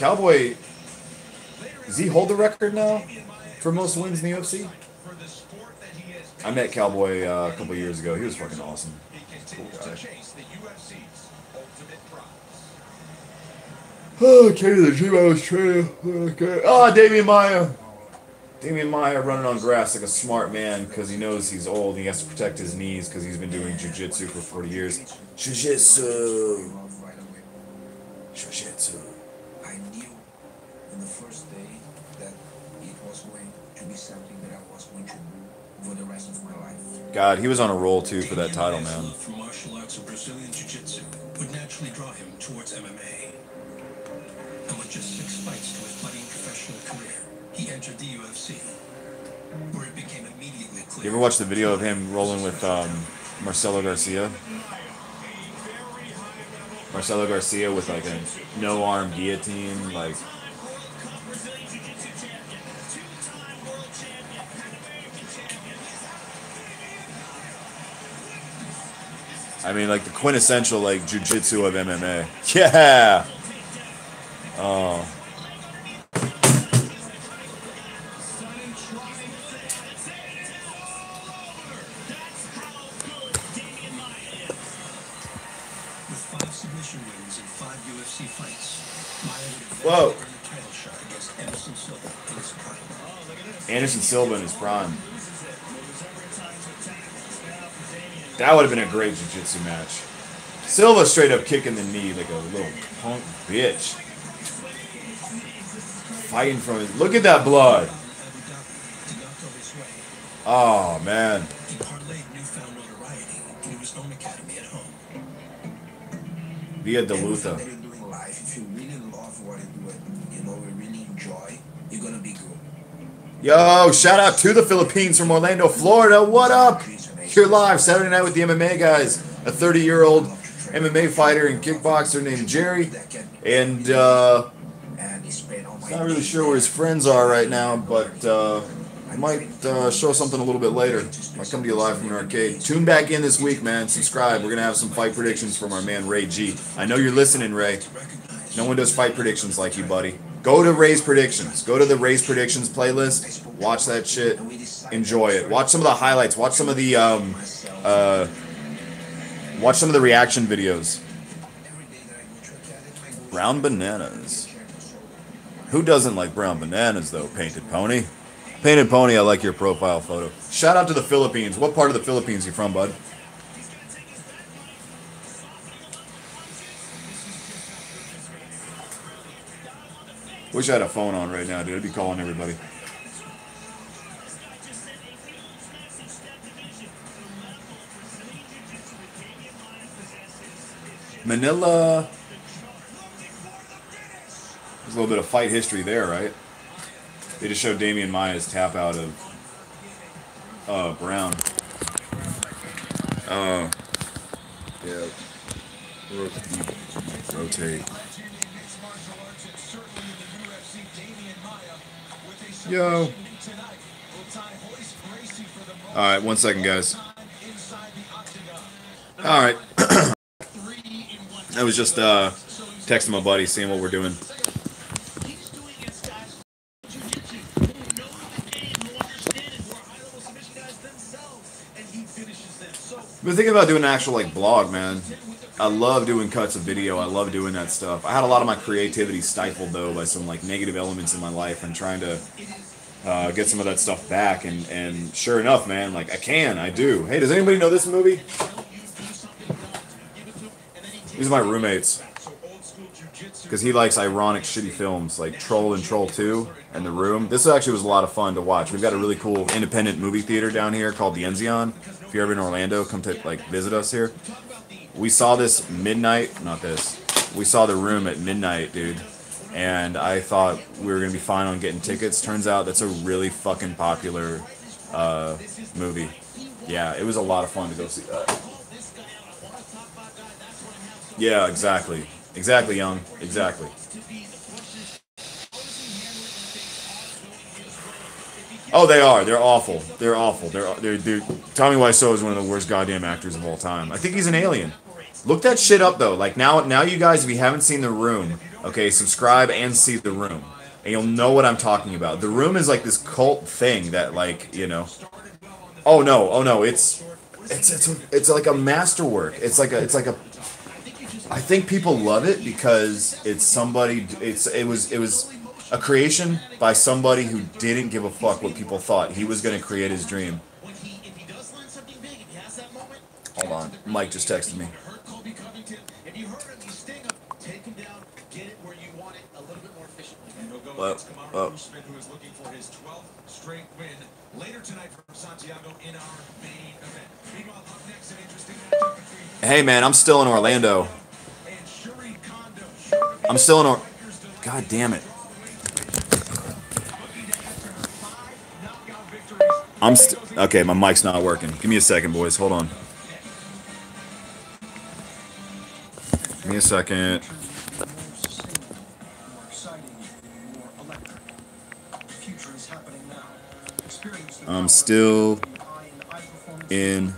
does he hold the record now for most wins in the UFC? I met Cowboy a couple years ago. He was fucking awesome. Cool guy. Oh, came to the gym I was training. Okay. Oh, Demian Maia. Demian Maia running on grass like a smart man because he knows he's old and he has to protect his knees because he's been doing jiu-jitsu for 40 years. Jiu-jitsu. Jiu-jitsu. I knew on the first day that it was going to be something that I was going to do for the rest of my life. God, he was on a roll too for that title, man. From martial arts and Brazilian jiu-jitsu would naturally draw him towards MMA. And with just 6 fights to his budding professional career, he entered the UFC, where it became immediately clear. You ever watch the video of him rolling with Marcelo Garcia? Marcelo Garcia with like a no-arm guillotine, like... I mean, like the quintessential, like, jiu-jitsu of MMA. Yeah! Oh. Whoa. Anderson Silva in his prime. That would have been a great jiu-jitsu match. Silva straight up kicking the knee like a little punk bitch. Fighting from his... Look at that blood. Oh, man. Via Duluth. Yo, shout out to the Philippines from Orlando, Florida. What up? You're live Saturday night with the MMA guys. A 30-year-old MMA fighter and kickboxer named Jerry. And not really sure where his friends are right now, but I might show something a little bit later. Might come to you live from an arcade. Tune back in this week, man. Subscribe. We're going to have some fight predictions from our man Ray G. I know you're listening, Ray. No one does fight predictions like you, buddy. Go to Ray's Predictions. Go to the Ray's Predictions playlist. Watch that shit. Enjoy it. Watch some of the highlights. Watch some of the reaction videos. Brown bananas. Who doesn't like brown bananas, though, Painted Pony? Painted Pony, I like your profile photo. Shout out to the Philippines. What part of the Philippines you from, bud? Wish I had a phone on right now, dude. I'd be calling everybody. Manila. There's a little bit of fight history there, right? They just showed Demian Maia's tap out of Brown. Yeah. Rotate. Yo. Alright, 1 second, guys. Alright. I was just texting my buddy, seeing what we're doing. I've been thinking about doing an actual blog, man. I love doing cuts of video. I love doing that stuff. I had a lot of my creativity stifled though by some negative elements in my life, and trying to get some of that stuff back. And sure enough, man, I do. Hey, does anybody know this movie? These are my roommates. Because he likes ironic, shitty films like Troll and Troll 2 and The Room. This actually was a lot of fun to watch. We've got a really cool independent movie theater down here called the Enzion. If you're ever in Orlando, come to visit us here. We saw this midnight, not this. We saw The Room at midnight, dude. And I thought we were going to be fine on getting tickets. Turns out that's a really fucking popular movie. Yeah, it was a lot of fun to go see that. Yeah, exactly. Exactly, Young. Exactly. Oh, they are. They're awful. They're awful. They're Tommy Wiseau is one of the worst goddamn actors of all time. I think he's an alien. Look that shit up, though. Now you guys, if you haven't seen The Room, okay, subscribe and see The Room. And you'll know what I'm talking about. The Room is this cult thing that, Oh, no. It's like a masterwork. It's like a I think people love it because it was a creation by somebody who didn't give a fuck what people thought. He was going to create his dream. Hold on. Mike just texted me. Kumar Usman, who is looking for his 12th straight win later tonight from Santiago in our main event. Meanwhile, up next, an interesting matchup between... Hey, man, I'm still in Orlando. I'm still in God damn it. Okay, my mic's not working. Give me a second, boys. Hold on. Give me a second. I'm still in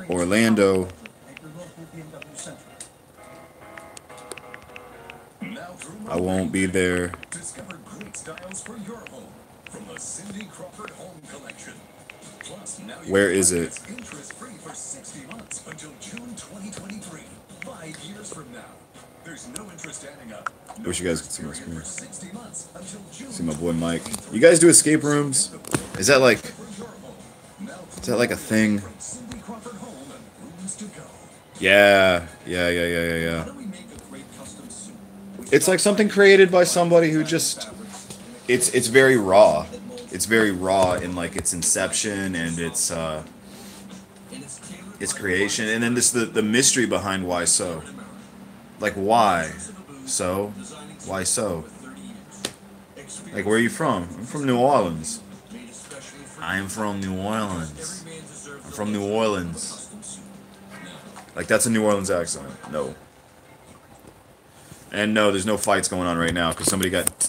Orlando. I won't be there. Discover great styles for your home from the Cindy Crawford Home Collection. Plus, now where is it? Interest-free for 60 months until June 2023. 5 years from now. There's no interest adding up. I wish you guys could see my screen. See my boy Mike. You guys do escape rooms? Is that like a thing? Yeah. It's like something created by somebody who just... It's very raw. It's very raw in its inception and its creation. And then the mystery behind why so. Why so? Why so? Where are you from? I'm from New Orleans. I'm from New Orleans. I'm from New Orleans. That's a New Orleans accent. No. And no, there's no fights going on right now because somebody got